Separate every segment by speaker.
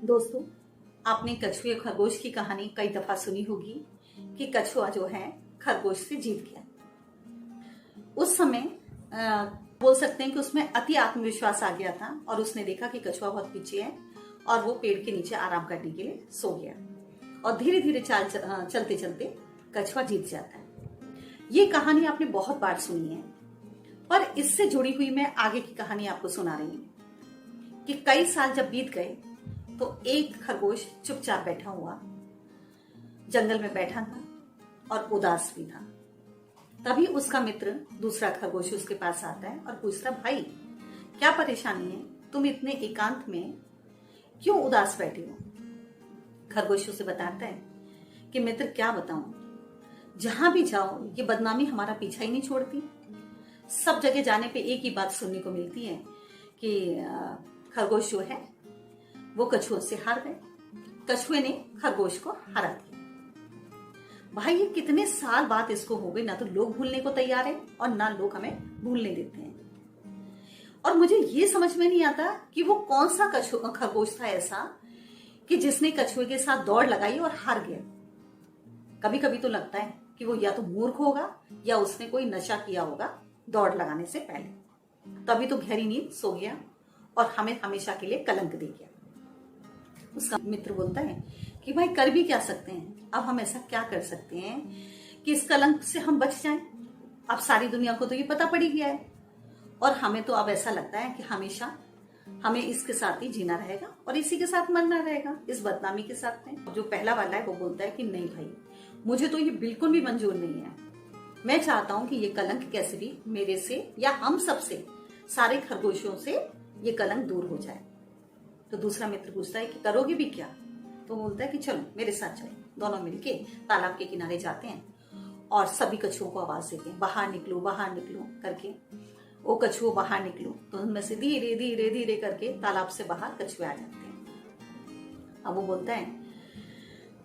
Speaker 1: दोस्तों, आपने कछुए खरगोश की कहानी कई दफा सुनी होगी कि कछुआ जो है खरगोश से जीत गया। उस समय बोल सकते हैं कि उसमें अति आत्मविश्वास आ गया था और उसने देखा कि कछुआ बहुत पीछे है और वो पेड़ के नीचे आराम करने के लिए सो गया और धीरे धीरे चलते चलते कछुआ जीत जाता है। ये कहानी आपने बहुत बार सुनी है, पर इससे जुड़ी हुई मैं आगे की कहानी आपको सुना रही हूँ कि कई साल जब बीत गए तो एक खरगोश चुपचाप बैठा हुआ जंगल में बैठा था और उदास भी था। तभी उसका मित्र दूसरा खरगोश उसके पास आता है और पूछता, भाई क्या परेशानी है, तुम इतने एकांत में क्यों उदास बैठे हो? खरगोश उसे बताता है कि मित्र क्या बताऊं, जहां भी जाओ ये बदनामी हमारा पीछा ही नहीं छोड़ती। सब जगह जाने पे एक ही बात सुनने को मिलती है कि खरगोश जो है वो कछुए से हार गए, कछुए ने खरगोश को हरा दिया। भाई ये कितने साल बाद इसको हो गए, ना तो लोग भूलने को तैयार है और ना लोग हमें भूलने देते हैं। और मुझे ये समझ में नहीं आता कि वो कौन सा खरगोश था ऐसा कि जिसने कछुए के साथ दौड़ लगाई और हार गया। कभी कभी तो लगता है कि वो या तो मूर्ख होगा या उसने कोई नशा किया होगा दौड़ लगाने से पहले, तभी तो गहरी नींद सो गया और हमें हमेशा के लिए कलंक दे गया। उसका मित्र बोलता है कि भाई कर भी क्या सकते हैं, अब हम ऐसा क्या कर सकते हैं कि इस कलंक से हम बच जाएं। अब सारी दुनिया को तो ये पता पड़ ही गया है और हमें तो अब ऐसा लगता है कि हमेशा हमें इसके साथ ही जीना रहेगा और इसी के साथ मरना रहेगा, इस बदनामी के साथ में। जो पहला वाला है वो बोलता है कि नहीं भाई, मुझे तो ये बिल्कुल भी मंजूर नहीं है। मैं चाहता हूं कि ये कलंक कैसे भी मेरे से या हम सब से, सारे खरगोशों से ये कलंक दूर हो जाए। तो दूसरा मित्र पूछता है कि करोगे भी क्या? तो बोलता है कि चलो मेरे साथ चलो। दोनों मिलके तालाब के किनारे जाते हैं और सभी कछुओं को आवाज देते हैं, बाहर निकलो करके। वो कछुओ बाहर निकलो तो उनमें से धीरे धीरे धीरे करके तालाब से बाहर कछुए आ जाते हैं। अब वो बोलता है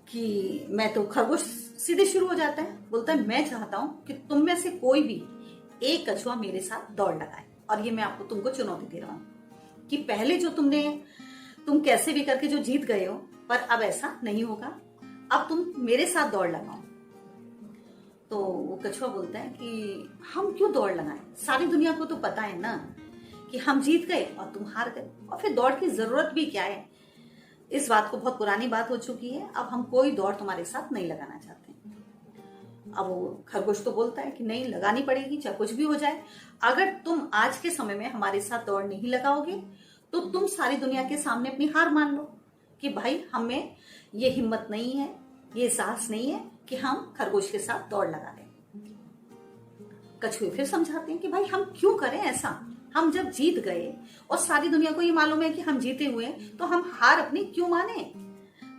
Speaker 1: कि मैं तो खरगोश सीधे शुरू हो जाता है, बोलता है मैं चाहता हूं कि तुम में से कोई भी एक कछुआ मेरे साथ दौड़ लगाए और ये मैं तुमको चुनौती दे रहा हूं कि पहले जो तुम कैसे भी करके जो जीत गए हो, पर अब ऐसा नहीं होगा, अब तुम मेरे साथ दौड़ लगाओ। तो वो कछुआ बोलता है कि हम क्यों दौड़ लगाएं, सारी दुनिया को तो पता है ना कि हम जीत गए और तुम हार गए, और फिर दौड़ की जरूरत भी क्या है। इस बात को बहुत पुरानी बात हो चुकी है, अब हम कोई दौड़ तुम्हारे साथ नहीं लगाना चाहते। अब वो खरगोश तो बोलता है कि नहीं, लगानी पड़ेगी चाहे कुछ भी हो जाए। अगर तुम आज के समय में हमारे साथ दौड़ नहीं लगाओगे तो तुम सारी दुनिया के सामने अपनी हार मान लो कि भाई हमें ये हिम्मत नहीं है, ये साहस नहीं है कि हम खरगोश के साथ दौड़ लगा लें। कछुए फिर समझाते हैं कि भाई हम क्यों करें ऐसा, हम जब जीत गए और सारी दुनिया को ये मालूम है कि हम जीते हुए हैं तो हम हार अपनी क्यों माने।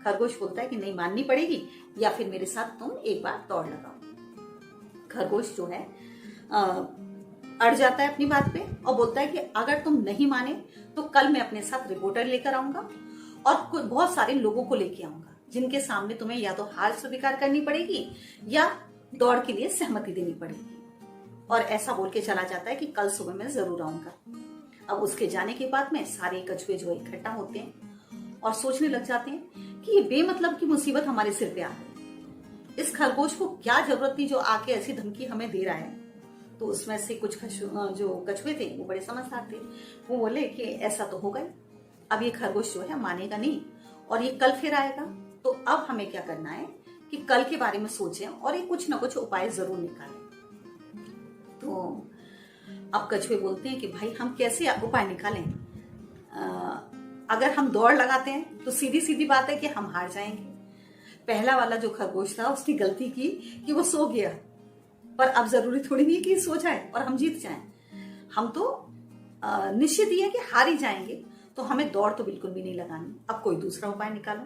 Speaker 1: खरगोश बोलता है कि नहीं, माननी पड़ेगी या फिर मेरे साथ तुम एक बार दौड़ लगाओ। खरगोश जो है अड़ जाता है अपनी बात पे और बोलता है कि अगर तुम नहीं माने तो कल मैं अपने साथ रिपोर्टर लेकर आऊंगा और बहुत सारे लोगों को लेके आऊंगा जिनके सामने तुम्हें या तो हार स्वीकार करनी पड़ेगी या दौड़ के लिए सहमति देनी पड़ेगी। और ऐसा बोल के चला जाता है कि कल सुबह मैं जरूर आऊंगा। अब उसके जाने के बाद में सारे कछुए जो इकट्ठा होते हैं और सोचने लग जाते हैं कि ये बेमतलब की मुसीबत हमारे सिर पे आ गई, इस खरगोश को क्या जरूरत थी जो आके ऐसी धमकी हमें दे रहा है। तो उसमें से कुछ जो कछुए थे वो बड़े समझदार थे, वो बोले कि ऐसा तो होगा ही, अब ये खरगोश जो है मानेगा नहीं और ये कल फिर आएगा, तो अब हमें क्या करना है कि कल के बारे में सोचें और ये कुछ ना कुछ उपाय जरूर निकालें। तो अब कछुए बोलते हैं कि भाई हम कैसे उपाय निकालें, अगर हम दौड़ लगाते हैं तो सीधी सीधी बात है कि हम हार जाएंगे। पहला वाला जो खरगोश था उसकी गलती की कि वो सो गया, पर अब जरूरी थोड़ी नहीं कि सो जाए और हम जीत जाएं। हम तो निश्चित ही है कि हार ही जाएंगे, तो हमें दौड़ तो बिल्कुल भी नहीं लगानी। अब कोई दूसरा उपाय निकालो।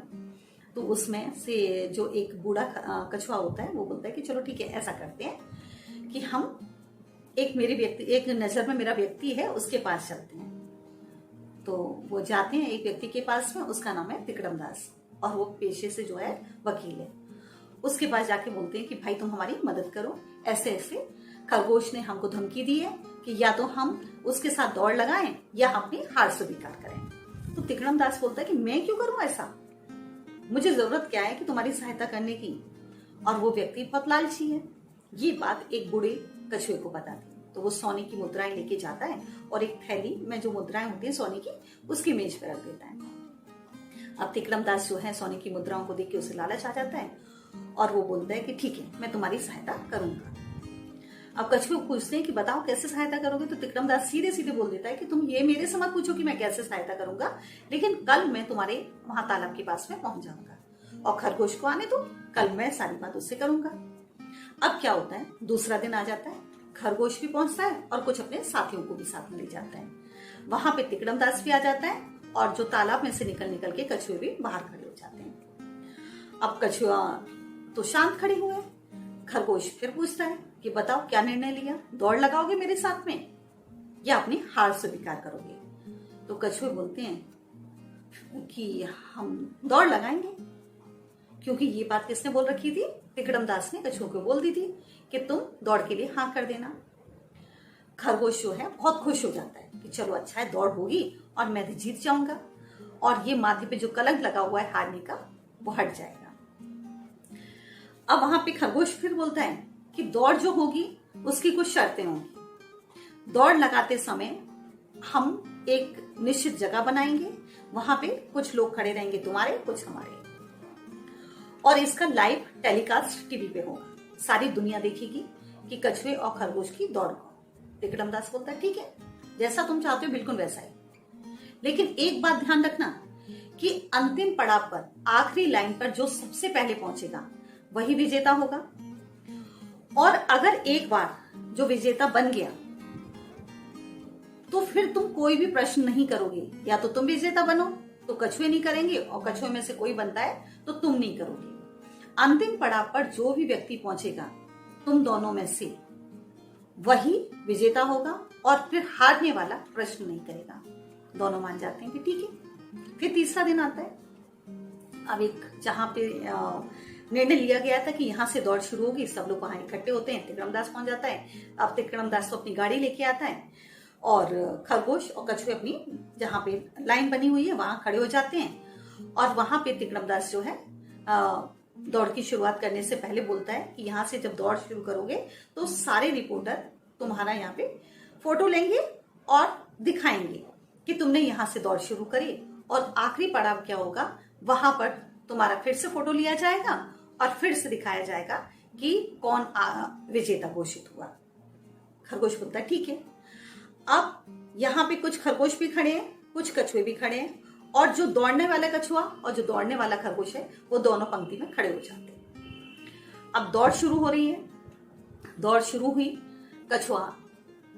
Speaker 1: तो उसमें से जो एक बूढ़ा कछुआ होता है वो बोलता है कि चलो ठीक है, ऐसा करते हैं कि हम एक नजर में मेरा व्यक्ति है उसके पास चलते हैं। तो वो जाते हैं एक व्यक्ति के पास में, उसका नाम है तिकड़म दास और वो पेशे से जो है वकील है। उसके पास जाके बोलते हैं कि भाई तुम हमारी मदद करो, ऐसे ऐसे खरगोश ने हमको धमकी दी है कि या तो हम उसके साथ दौड़ लगाएं या अपनी हार स्वीकार करें। तो तिकड़म दास बोलता है कि मैं क्यों करूं ऐसा, मुझे जरूरत क्या है कि तुम्हारी सहायता करने की। और वो व्यक्ति बहुत लालची है। ये बात एक बूढ़े कछुए को बता दी, तो वो सोने की मुद्राएं लेके जाता है और एक थैली में जो मुद्राएं होती है सोने की, उसकी मेज पर रख देता है। अब तिकड़म दास जो है सोने की मुद्राओं को देख के उसे लालच आ जाता है और वो बोलता है कि ठीक है, मैं तुम्हारी सहायता करूंगा। अब कछुए पूछते हैं कि बताओ कैसे सहायता करोगे, तो तिकड़म दास सीधे सीधे बोल देता है कि तुम ये मेरे से मत पूछो कि मैं कैसे सहायता करूंगा, लेकिन कल मैं तुम्हारे वहां तालाब के पास में पहुंच जाऊंगा और खरगोश को आने दो, कल मैं सारी बात उससे करूंगा। अब क्या होता है, दूसरा दिन आ जाता है, खरगोश भी पहुंचता है और कुछ अपने साथियों को भी साथ में ले जाता है। वहां पे तिकड़म दास भी आ जाता है और जो तालाब में से निकल निकल के कछुए भी बाहर खड़े हो जाते हैं। अब कछुआ तो शांत खड़े हुए हैं। खरगोश फिर पूछता है कि बताओ क्या निर्णय लिया, दौड़ लगाओगे मेरे साथ में या अपनी हार स्वीकार करोगे। तो कछुए बोलते हैं कि हम दौड़ लगाएंगे, क्योंकि ये बात किसने बोल रखी थी, तिकड़म दास ने कछुओं को बोल दी थी कि तुम दौड़ के लिए हाँ कर देना। खरगोश जो है बहुत खुश हो जाता है कि चलो अच्छा है, दौड़ होगी और मैं भी जीत जाऊंगा और ये माथे पे जो कलंक लगा हुआ है हारने का वो हट जाएगा। अब वहां पे खरगोश फिर बोलता है कि दौड़ जो होगी उसकी कुछ शर्तें होंगी। दौड़ लगाते समय हम एक निश्चित जगह बनाएंगे, वहां पे कुछ लोग खड़े रहेंगे तुम्हारे, कुछ हमारे, और इसका लाइव टेलीकास्ट टीवी पे होगा, सारी दुनिया देखेगी कि कछुए और खरगोश की दौड़ को। तिकड़म दास बोलता है ठीक है, जैसा तुम चाहते हो बिल्कुल वैसा ही, लेकिन एक बात ध्यान रखना कि अंतिम पड़ाव पर, आखिरी लाइन पर जो सबसे पहले पहुंचेगा वही विजेता होगा। और अगर एक बार जो विजेता बन गया तो फिर तुम कोई भी प्रश्न नहीं करोगे, या तो तुम विजेता बनो तो कछुए नहीं करेंगे और कछुए में से कोई बनता है तो तुम नहीं करोगे। अंतिम पड़ाव पर जो भी व्यक्ति पहुंचेगा तुम दोनों में से वही विजेता होगा और फिर हारने वाला प्रश्न नहीं करेगा। दोनों मान जाते हैं कि ठीक है। फिर तीसरा दिन आता है। अब एक जहां पे निर्णय लिया गया था कि यहाँ से दौड़ शुरू होगी, सब लोग वहां इकट्ठे होते हैं, तिकड़म दास पहुंच जाता है। अब तिकड़म दास तो अपनी गाड़ी लेके आता है और खरगोश और कछुए अपनी जहां पे लाइन बनी हुई है वहां खड़े हो जाते हैं। और वहां पे तिकड़म दास जो है दौड़ की शुरुआत करने से पहले बोलता है कि यहाँ से जब दौड़ शुरू करोगे तो सारे रिपोर्टर तुम्हारा यहाँ पे फोटो लेंगे और दिखाएंगे कि तुमने यहाँ से दौड़ शुरू करी, और आखिरी पड़ाव क्या होगा वहां पर तुम्हारा फिर से फोटो लिया जाएगा और फिर से दिखाया जाएगा कि कौन विजेता घोषित हुआ। खरगोश बोलता है ठीक है। अब यहाँ पे कुछ खरगोश भी खड़े हैं, कुछ कछुए भी खड़े हैं, और जो दौड़ने वाला कछुआ और जो दौड़ने वाला खरगोश है वो दोनों पंक्ति में खड़े हो जाते हैं। अब दौड़ शुरू हो रही है। दौड़ शुरू हुई, कछुआ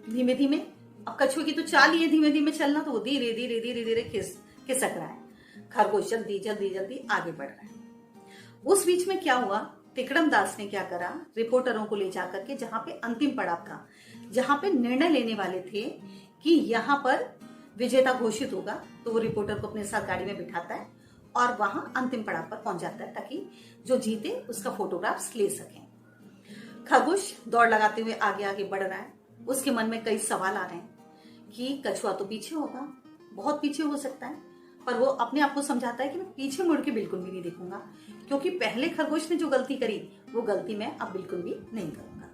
Speaker 1: धीमे धीमे, अब कछुए की तो चाल ही है धीमे धीमे चलना, तो वो धीरे धीरे धीरे धीरे खिसक रहा है। खरगोश जल्दी जल्दी जल्दी आगे बढ़ रहा है। उस बीच में क्या हुआ, तिकड़म दास ने क्या करा, रिपोर्टरों को ले जाकर के जहां पे अंतिम पड़ाव था, जहां पे निर्णय लेने वाले थे कि यहाँ पर विजेता घोषित होगा, तो वो रिपोर्टर को अपने साथ गाड़ी में बिठाता है और वहां अंतिम पड़ाव पर पहुंच जाता है ताकि जो जीते उसका फोटोग्राफ्स ले सकें। खरगोश दौड़ लगाते हुए आगे आगे बढ़ रहा है। उसके मन में कई सवाल आ रहे हैं कि कछुआ तो पीछे होगा, बहुत पीछे हो सकता है, पर वो अपने आप को समझाता है कि मैं पीछे मुड़ के बिल्कुल भी नहीं देखूंगा, क्योंकि पहले खरगोश ने जो गलती करी वो गलती मैं अब बिल्कुल भी नहीं करूंगा।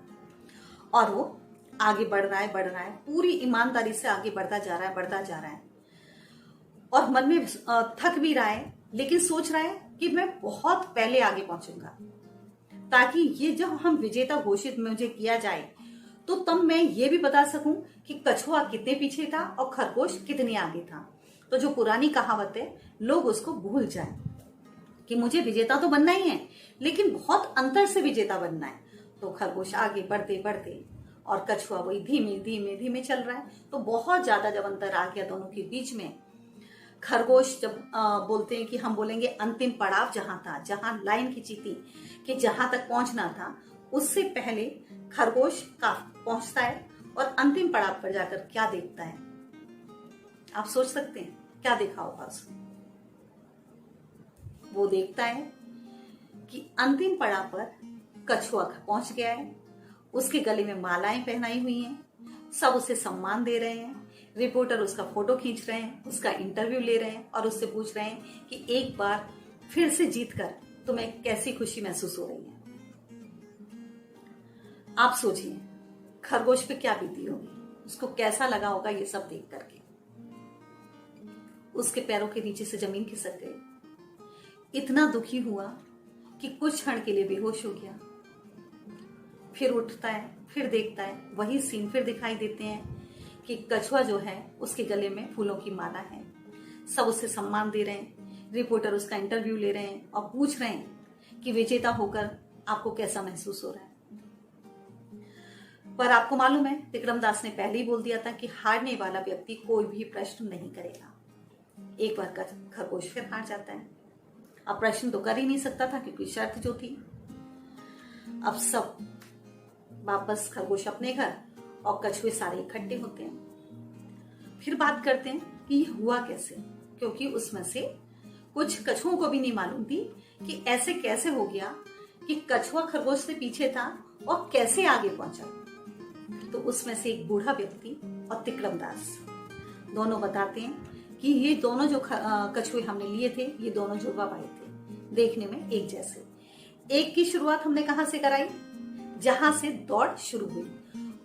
Speaker 1: और वो आगे बढ़ रहा है, पूरी ईमानदारी से आगे बढ़ता जा रहा है और मन में थक भी रहा है, लेकिन सोच रहा है कि मैं बहुत पहले आगे पहुंचूंगा, ताकि ये जब हम विजेता घोषित मुझे किया जाए तो तब मैं ये भी बता सकूं कि कछुआ कितने पीछे था और खरगोश कितने आगे था। तो जो पुरानी कहावत है लोग उसको भूल जाएं कि मुझे विजेता तो बनना ही है, लेकिन बहुत अंतर से विजेता बनना है। तो खरगोश आगे बढ़ते बढ़ते और कछुआ वही धीमे धीमे धीमे चल रहा है। तो बहुत ज्यादा जब अंतर आ गया दोनों के बीच में, खरगोश जब बोलते हैं कि हम बोलेंगे अंतिम पड़ाव जहां था, जहां लाइन खींची थी कि जहां तक पहुंचना था, उससे पहले खरगोश का पहुंचता है और अंतिम पड़ाव पर जाकर क्या देखता है, आप सोच सकते हैं क्या देखा होगा उसने। वो देखता है कि अंतिम पड़ाव पर कछुआ पहुंच गया है, उसके गले में मालाएं पहनाई हुई हैं, सब उसे सम्मान दे रहे हैं, रिपोर्टर उसका फोटो खींच रहे हैं, उसका इंटरव्यू ले रहे हैं और उससे पूछ रहे हैं कि एक बार फिर से जीतकर तुम्हें कैसी खुशी महसूस हो रही है। आप सोचिए खरगोश पे क्या बीती होगी, उसको कैसा लगा होगा ये सब देख करके। उसके पैरों के नीचे से जमीन खिसक गई, इतना दुखी हुआ कि कुछ क्षण के लिए बेहोश हो गया। फिर उठता है, फिर देखता है, वही सीन फिर दिखाई देते हैं कि कछुआ जो है उसके गले में फूलों की माला है। सब उसे सम्मान दे रहे हैं, रिपोर्टर उसका इंटरव्यू ले रहे हैं और पूछ रहे हैं कि विजेता होकर आपको कैसा महसूस हो रहा है। पर आपको मालूम है तिकड़मदास ने पहले ही बोल दिया था कि हारने वाला व्यक्ति कोई भी प्रश्न नहीं करेगा। एक बार खरगोश फिर हार जाता है। अब प्रश्न तो कर ही नहीं सकता था क्योंकि शर्त जो थी। अब सब वापस खरगोश अपने घर और कछुए सारे इकट्ठे होते हैं। फिर बात करते हैं कि ये हुआ कैसे, क्योंकि उसमें से कुछ कछुओं को भी नहीं मालूम थी कि ऐसे कैसे हो गया कि कछुआ खरगोश से पीछे था और कैसे आगे पहुंचा। तो उसमें से एक बूढ़ा व्यक्ति और तिकड़मदास दोनों बताते हैं कि ये दोनों जो कछुए हमने लिए थे ये दोनों जुड़वा भाई थे, देखने में एक जैसे। एक की शुरुआत हमने कहां से कराई, जहां से दौड़ शुरू हुई,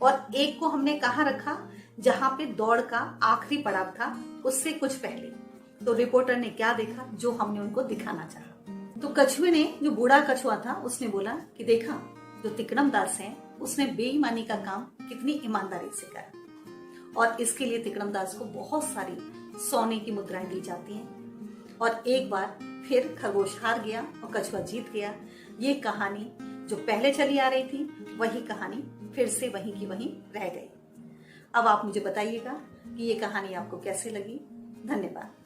Speaker 1: और एक को हमने कहां रखा जहां पे दौड़ का आखिरी पड़ाव था, उससे कुछ पहले। तो रिपोर्टर ने क्या देखा जो हमने उनको दिखाना चाहा। तो कछुए ने, जो बूढ़ा कछुआ था, उसने बोला कि देखा जो तिकड़मदास है उसने बेईमानी का काम कितनी ईमानदारी से करा, और इसके लिए तिकड़मदास को बहुत सारी सोने की मुद्राएं दी जाती हैं। और एक बार फिर खरगोश हार गया और कछुआ जीत गया। ये कहानी जो पहले चली आ रही थी वही कहानी फिर से वहीं की वहीं रह गई। अब आप मुझे बताइएगा कि ये कहानी आपको कैसे लगी। धन्यवाद।